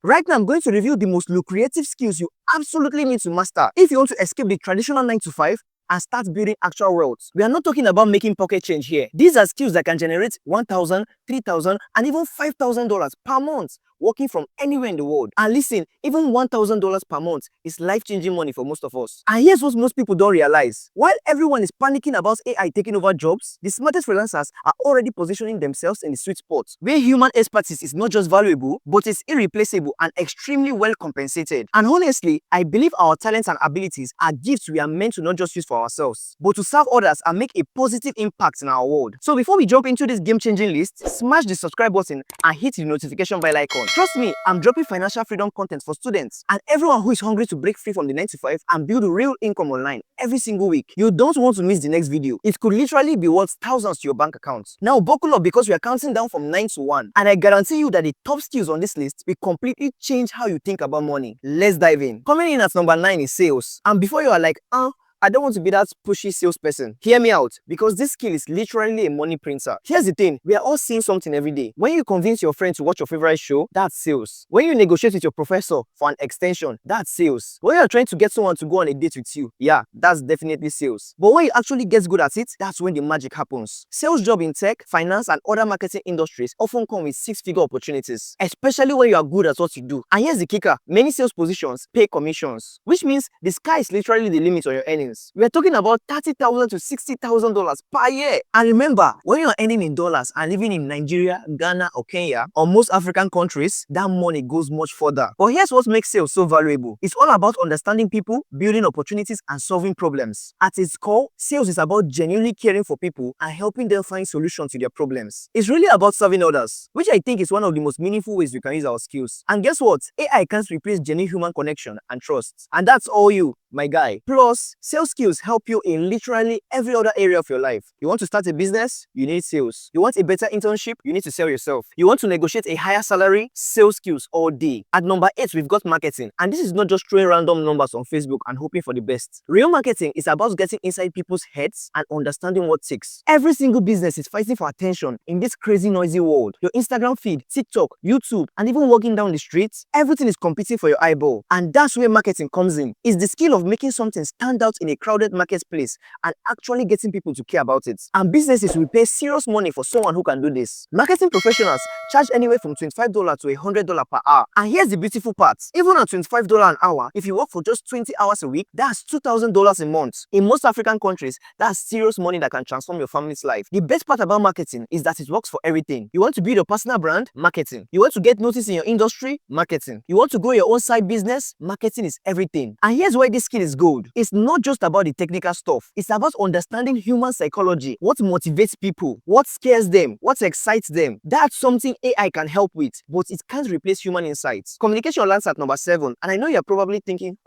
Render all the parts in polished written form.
Right now, I'm going to review the most lucrative skills you absolutely need to master if you want to escape the traditional 9 to 5 and start building actual wealth. We are not talking about making pocket change here. These are skills that can generate $1,000, $3,000, and even $5,000 per month working from anywhere in the world. And listen, even $1,000 per month is life-changing money for most of us. And here's what most people don't realize. While everyone is panicking about AI taking over jobs, the smartest freelancers are already positioning themselves in the sweet spot, where human expertise is not just valuable, but it's irreplaceable and extremely well compensated. And honestly, I believe our talents and abilities are gifts we are meant to not just use for ourselves, but to serve others and make a positive impact in our world. So before we jump into this game-changing list, smash the subscribe button and hit the notification bell icon. Trust me, I'm dropping financial freedom content for students and everyone who is hungry to break free from the 9 to 5 and build real income online every single week. You don't want to miss the next video. It could literally be worth thousands to your bank account. Now buckle up because we are counting down from 9 to 1 and I guarantee you that the top skills on this list will completely change how you think about money. Let's dive in. Coming in at number 9 is sales. And before you are like, I don't want to be that pushy salesperson. Hear me out, because this skill is literally a money printer. Here's the thing, we are all seeing something every day. When you convince your friend to watch your favorite show, that's sales. When you negotiate with your professor for an extension, that's sales. When you're trying to get someone to go on a date with you, yeah, that's definitely sales. But when you actually get good at it, that's when the magic happens. Sales job in tech, finance, and other marketing industries often come with six-figure opportunities, especially when you are good at what you do. And here's the kicker, many sales positions pay commissions, which means the sky is literally the limit on your earnings. We're talking about $30,000 to $60,000 per year. And remember, when you're earning in dollars and living in Nigeria, Ghana, or Kenya, or most African countries, that money goes much further. But here's what makes sales so valuable. It's all about understanding people, building opportunities, and solving problems. At its core, sales is about genuinely caring for people and helping them find solutions to their problems. It's really about serving others, which I think is one of the most meaningful ways we can use our skills. And guess what? AI can't replace genuine human connection and trust. And that's all you, my guy. Plus, sales skills help you in literally every other area of your life. You want to start a business? You need sales. You want a better internship? You need to sell yourself. You want to negotiate a higher salary? Sales skills all day. At number 8, we've got marketing. And this is not just throwing random numbers on Facebook and hoping for the best. Real marketing is about getting inside people's heads and understanding what ticks. Every single business is fighting for attention in this crazy noisy world. Your Instagram feed, TikTok, YouTube, and even walking down the streets, everything is competing for your eyeball. And that's where marketing comes in. It's the skill of making something stand out in a crowded marketplace and actually getting people to care about it. And businesses will pay serious money for someone who can do this. Marketing professionals charge anywhere from $25 to $100 per hour. And here's the beautiful part. Even at $25 an hour, if you work for just 20 hours a week, that's $2,000 a month. In most African countries, that's serious money that can transform your family's life. The best part about marketing is that it works for everything. You want to build a personal brand? Marketing. You want to get noticed in your industry? Marketing. You want to grow your own side business? Marketing is everything. And here's why this skill is gold. It's not just about the technical stuff. It's about understanding human psychology, what motivates people, what scares them, what excites them. That's something AI can help with, but it can't replace human insights. Communication lands at number 7, and I know you're probably thinking,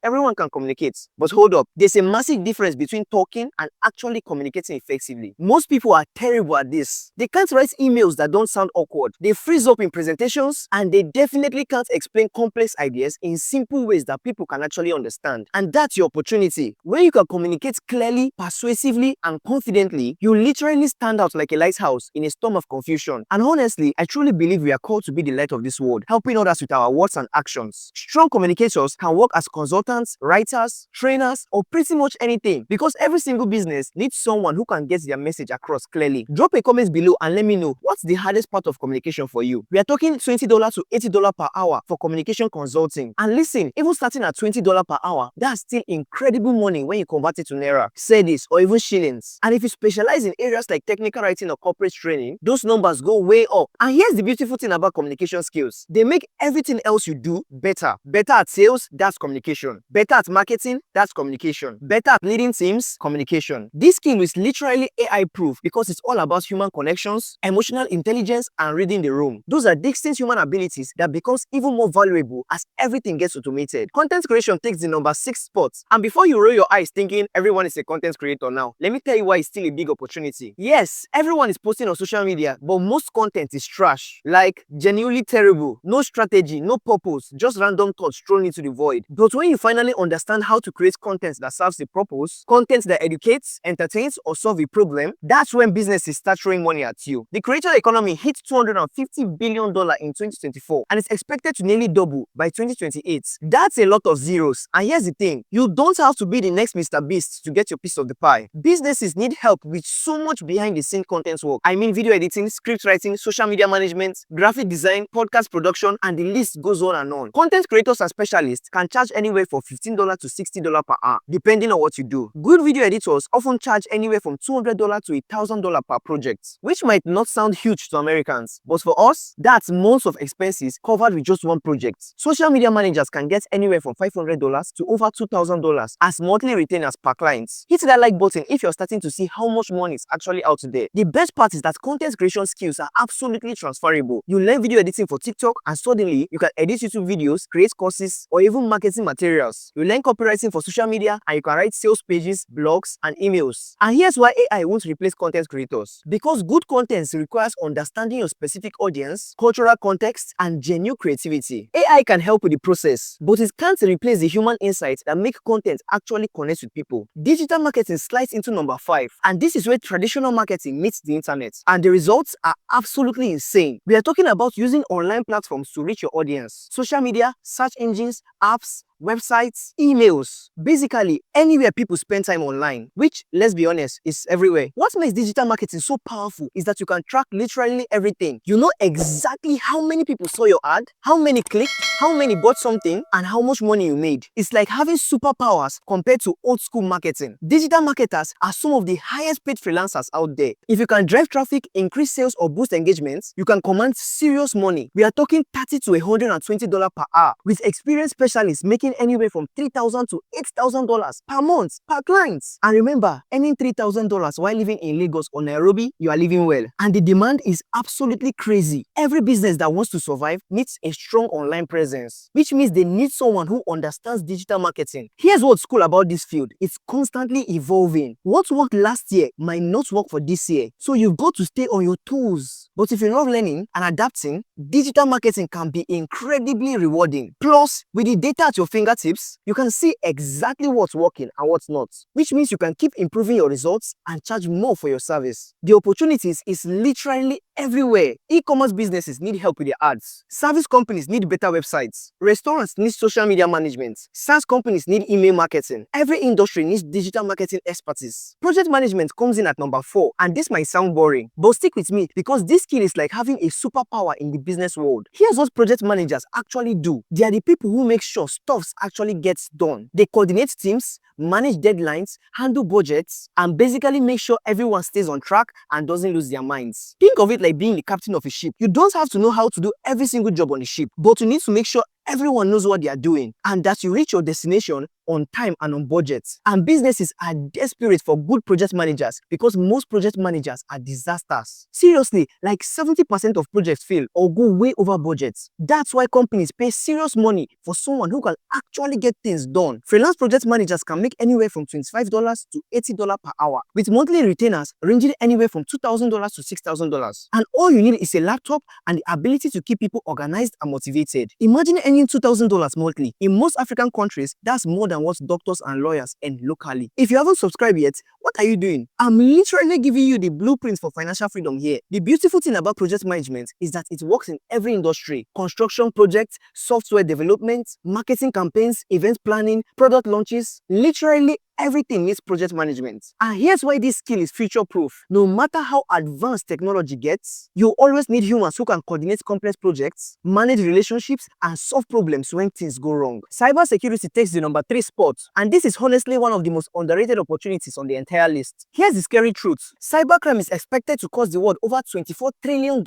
everyone can communicate. But hold up, there's a massive difference between talking and actually communicating effectively. Most people are terrible at this. They can't write emails that don't sound awkward. They freeze up in presentations, and they definitely can't explain complex ideas in simple ways that people can actually understand. And that's your opportunity. When you can communicate clearly, persuasively, and confidently, you literally stand out like a lighthouse in a storm of confusion. And honestly, I truly believe we are called to be the light of this world, helping others with our words and actions. Strong communicators can work as consultants, writers, trainers, or pretty much anything, because every single business needs someone who can get their message across clearly. Drop a comment below and let me know what's the hardest part of communication for you. We are talking $20 to $80 per hour for communication consulting. And listen, even starting at $20 per hour, that's still incredible money when you convert it to naira, cedis, or even shillings. And if you specialize in areas like technical writing or corporate training, those numbers go way up. And here's the beautiful thing about communication skills. They make everything else you do better. Better at sales, that's communication. Better at marketing, that's communication. Better at leading teams, communication. This skill is literally AI proof because it's all about human connections, emotional intelligence, and reading the room. Those are distinct human abilities that becomes even more valuable as everything gets automated. Content creation takes the number 6th spot. And before you roll your eyes thinking everyone is a content creator now, let me tell you why it's still a big opportunity. Yes, everyone is posting on social media, but most content is trash. Like, genuinely terrible. No strategy, no purpose, just random thoughts thrown into the void. But when you finally understand how to create content that serves a purpose, content that educates, entertains, or solve a problem, that's when businesses start throwing money at you. The creator economy hit $250 billion in 2024 and it's expected to nearly double by 2028. That's a lot of zeros. And here's the thing, you don't have to be the next Mr. Beast to get your piece of the pie. Businesses need help with so much behind the scene content work. I mean video editing, script writing, social media management, graphic design, podcast production, and the list goes on and on. Content creators and specialists can charge anywhere from $15 to $60 per hour, depending on what you do. Good video editors often charge anywhere from $200 to $1,000 per project, which might not sound huge to Americans, but for us, that's months of expenses covered with just one project. Social media managers can get anywhere from $500 to over $2,000 as monthly retainers per client. Hit that like button if you're starting to see how much money is actually out there. The best part is that content creation skills are absolutely transferable. You learn video editing for TikTok and suddenly you can edit YouTube videos, create courses, or even marketing materials. You learn copywriting for social media and you can write sales pages, blogs, and emails. And here's why AI won't replace content creators. Because good content requires understanding your specific audience, cultural context, and genuine creativity. AI can help with the process, but it can't replace the human insights that make content actually connect with people. Digital marketing slides into number 5, and this is where traditional marketing meets the internet. And the results are absolutely insane. We are talking about using online platforms to reach your audience. Social media, search engines, apps, websites, emails, basically anywhere people spend time online, which, let's be honest, is everywhere. What makes digital marketing so powerful is that you can track literally everything. You know exactly how many people saw your ad, how many clicked, how many bought something, and how much money you made. It's like having superpowers compared to old school marketing. Digital marketers are some of the highest paid freelancers out there. If you can drive traffic, increase sales, or boost engagements, you can command serious money. We are talking $30 to $120 per hour, with experienced specialists making anywhere from $3,000 to $8,000 per month per client. And remember, earning $3,000 while living in Lagos or Nairobi, you are living well. And the demand is absolutely crazy. Every business that wants to survive needs a strong online presence, which means they need someone who understands digital marketing. Here's what's cool about this field. It's constantly evolving. What worked last year might not work for this year. So you've got to stay on your toes. But if you love learning and adapting, digital marketing can be incredibly rewarding. Plus, with the data at your fingertips, you can see exactly what's working and what's not, which means you can keep improving your results and charge more for your service. The opportunities is literally everywhere. E-commerce businesses need help with their ads. Service companies need better websites. Restaurants need social media management. SaaS companies need email marketing. Every industry needs digital marketing expertise. Project management comes in at number 4, and this might sound boring, but stick with me because this skill is like having a superpower in the business world. Here's what project managers actually do. They are the people who make sure stuff actually gets done. They coordinate teams, manage deadlines, handle budgets, and basically make sure everyone stays on track and doesn't lose their minds. Think of it like being the captain of a ship. You don't have to know how to do every single job on the ship, but you need to make sure everyone knows what they are doing and that you reach your destination on time and on budget. And businesses are desperate for good project managers because most project managers are disasters. Seriously, like 70% of projects fail or go way over budget. That's why companies pay serious money for someone who can actually get things done. Freelance project managers can make anywhere from $25 to $80 per hour, with monthly retainers ranging anywhere from $2,000 to $6,000. And all you need is a laptop and the ability to keep people organized and motivated. Imagine earning $2,000 monthly. In most African countries, that's more than what doctors and lawyers earn locally. If you haven't subscribed yet, what are you doing? I'm literally giving you the blueprint for financial freedom here. The beautiful thing about project management is that it works in every industry: construction projects, software development, marketing campaigns, event planning, product launches. Literally everything needs project management. And here's why this skill is future-proof. No matter how advanced technology gets, you always need humans who can coordinate complex projects, manage relationships, and solve problems when things go wrong. Cybersecurity takes the number 3 spot, and this is honestly one of the most underrated opportunities on the entire list. Here's the scary truth. Cybercrime is expected to cost the world over $24 trillion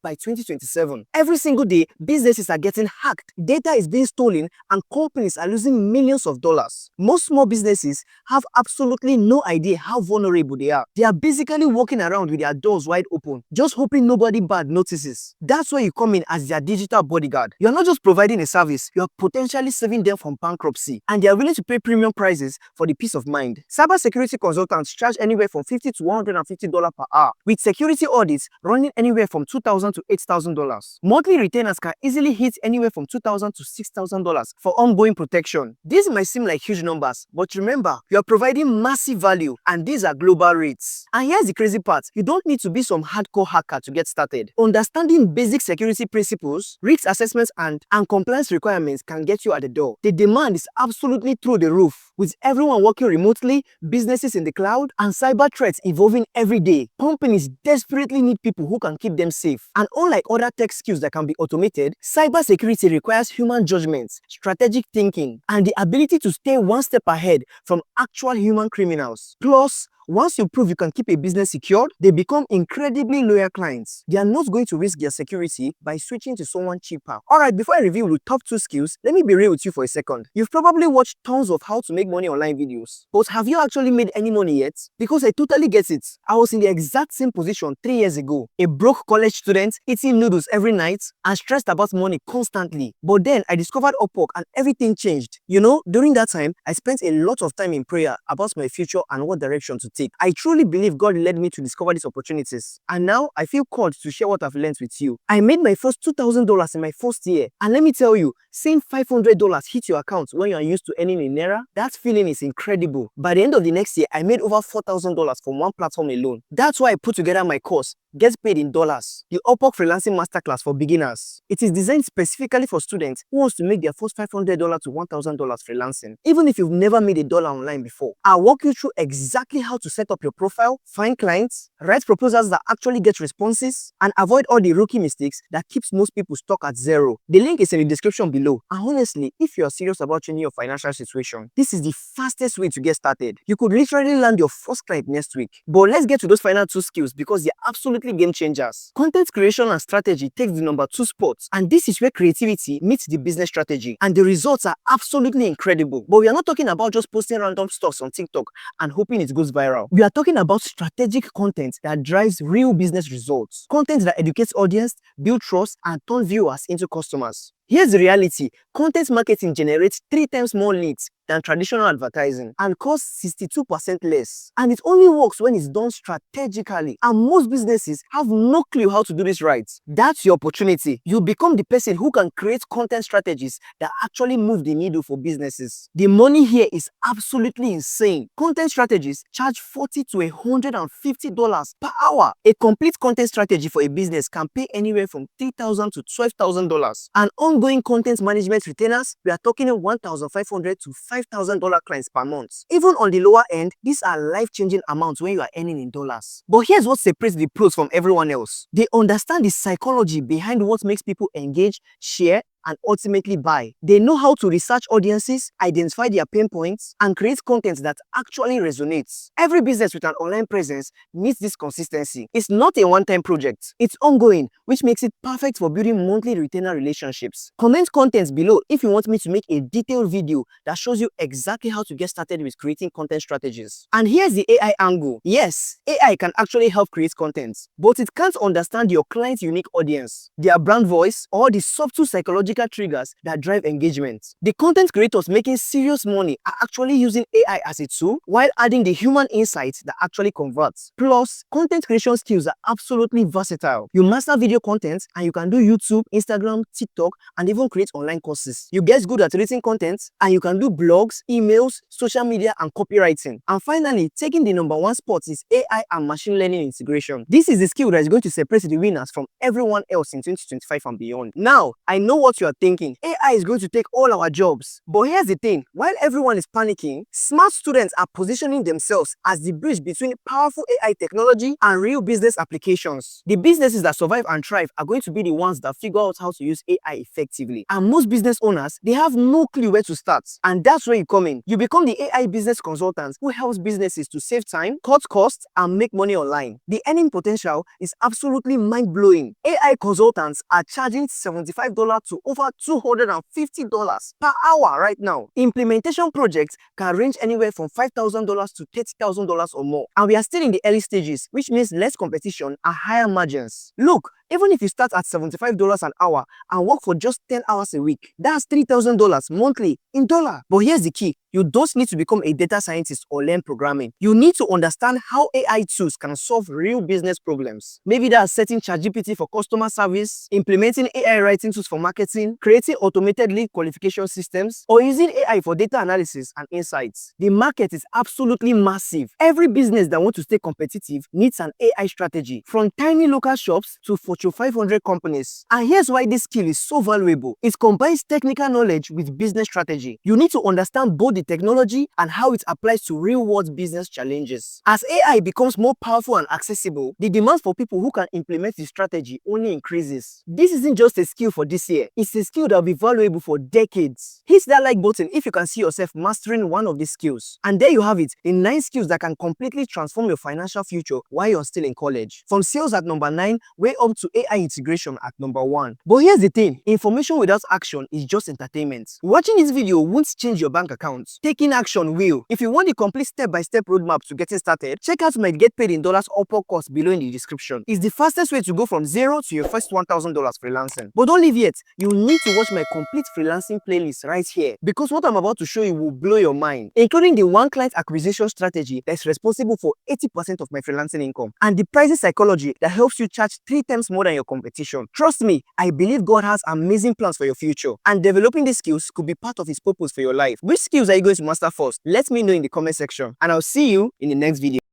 by 2027. Every single day, businesses are getting hacked, data is being stolen, and companies are losing millions of dollars. Most small businesses have absolutely no idea how vulnerable they are. They are basically walking around with their doors wide open, just hoping nobody bad notices. That's where you come in as their digital bodyguard. You're not just providing a service, you're potentially saving them from bankruptcy, and they are willing to pay premium prices for the peace of mind. Cybersecurity consultants charge anywhere from $50 to $150 per hour, with security audits running anywhere from $2,000 to $8,000. Monthly retainers can easily hit anywhere from $2,000 to $6,000 for ongoing protection. These might seem like huge numbers, but remember, you are providing massive value, and these are global rates. And here's the crazy part, you don't need to be some hardcore hacker to get started. Understanding basic security principles, risk assessments, and compliance requirements can get you at the door. The demand is absolutely through the roof. With everyone working remotely, businesses in the cloud, and cyber threats evolving every day, companies desperately need people who can keep them safe. And unlike other tech skills that can be automated, cybersecurity requires human judgment, strategic thinking, and the ability to stay one step ahead from actual human criminals. Plus, once you prove you can keep a business secured, they become incredibly loyal clients. They are not going to risk their security by switching to someone cheaper. Alright, before I reveal the top 2 skills, let me be real with you for a second. You've probably watched tons of how to make money online videos, but have you actually made any money yet? Because I totally get it. I was in the exact same position 3 years ago. A broke college student, eating noodles every night, and stressed about money constantly. But then I discovered Upwork and everything changed. You know, during that time, I spent a lot of time in prayer about my future and what direction to take. I truly believe God led me to discover these opportunities, and now I feel called to share what I've learned with you. I made my first $2,000 in my first year, and let me tell you, seeing $500 hit your account when you are used to earning in naira, that feeling is incredible. By the end of the next year, I made over $4,000 from one platform alone. That's why I put together my course, Get Paid in Dollars, the Upwork Freelancing Masterclass for beginners. It is designed specifically for students who wants to make their first $500 to $1,000 freelancing, even if you've never made a dollar online before. I'll walk you through exactly how to set up your profile, find clients, write proposals that actually get responses, and avoid all the rookie mistakes that keeps most people stuck at zero. The link is in the description below. And honestly, if you are serious about changing your financial situation, this is the fastest way to get started. You could literally land your first client next week. But let's get to those final 2 skills because they're absolutely game changers. Content creation and strategy takes the number 2 spot, and this is where creativity meets the business strategy, and the results are absolutely incredible. But we are not talking about just posting random stuff on TikTok and hoping it goes viral. We are talking about strategic content that drives real business results. Content that educates audience, builds trust, and turns viewers into customers. Here's the reality. Content marketing generates 3 times more leads than traditional advertising and costs 62% less. And it only works when it's done strategically. And most businesses have no clue how to do this right. That's your opportunity. You become the person who can create content strategies that actually move the needle for businesses. The money here is absolutely insane. Content strategies charge $40 to $150 per hour. A complete content strategy for a business can pay anywhere from $3,000 to $12,000. And ongoing content management retainers, we are talking $1,500 to $5,000 clients per month. Even on the lower end, these are life-changing amounts when you are earning in dollars. But here's what separates the pros from everyone else. They understand the psychology behind what makes people engage, share, and ultimately buy. They know how to research audiences, identify their pain points, and create content that actually resonates. Every business with an online presence needs this consistency. It's not a one-time project. It's ongoing, which makes it perfect for building monthly retainer relationships. Comment content below if you want me to make a detailed video that shows you exactly how to get started with creating content strategies. And here's the AI angle. Yes, AI can actually help create content, but it can't understand your client's unique audience, their brand voice, or the subtle psychological triggers that drive engagement. The content creators making serious money are actually using AI as a tool while adding the human insights that actually converts. Plus, content creation skills are absolutely versatile. You master video content and you can do YouTube, Instagram, TikTok, and even create online courses. You get good at written content and you can do blogs, emails, social media, and copywriting. And finally, taking the number 1 spot is AI and machine learning integration. This is the skill that is going to separate the winners from everyone else in 2025 and beyond. Now, I know what you are thinking. AI is going to take all our jobs. But here's the thing. While everyone is panicking, smart students are positioning themselves as the bridge between powerful AI technology and real business applications. The businesses that survive and thrive are going to be the ones that figure out how to use AI effectively. And most business owners, they have no clue where to start. And that's where you come in. You become the AI business consultant who helps businesses to save time, cut costs, and make money online. The earning potential is absolutely mind-blowing. AI consultants are charging $75 to over $250 per hour right now. Implementation projects can range anywhere from $5,000 to $30,000 or more. And we are still in the early stages, which means less competition and higher margins. Look, even if you start at $75 an hour and work for just 10 hours a week, that's $3,000 monthly in dollar. But here's the key. You don't need to become a data scientist or learn programming. You need to understand how AI tools can solve real business problems. Maybe that's setting ChatGPT for customer service, implementing AI writing tools for marketing, creating automated lead qualification systems, or using AI for data analysis and insights. The market is absolutely massive. Every business that wants to stay competitive needs an AI strategy, from tiny local shops to Fortune 500 companies. And here's why this skill is so valuable. It combines technical knowledge with business strategy. You need to understand both the technology and how it applies to real-world business challenges. As AI becomes more powerful and accessible, the demand for people who can implement the strategy only increases. This isn't just a skill for this year, it's a skill that will be valuable for decades. Hit that like button if you can see yourself mastering one of these skills. And there you have it, the 9 skills that can completely transform your financial future while you're still in college. From sales at number 9, way up to AI integration at number 1. But here's the thing, information without action is just entertainment. Watching this video won't change your bank account. Taking action will. If you want the complete step-by-step roadmap to getting started, check out my Get Paid in Dollars Upwork course below in the description. It's the fastest way to go from zero to your first $1,000 freelancing. But don't leave yet. You need to watch my complete freelancing playlist right here, because what I'm about to show you will blow your mind, including the one client acquisition strategy that's responsible for 80% of my freelancing income, and the pricing psychology that helps you charge 3 times more than your competition. Trust me, I believe God has amazing plans for your future, and developing these skills could be part of His purpose for your life. Which skills are you going to master first? Let me know in the comment section, and I'll see you in the next video.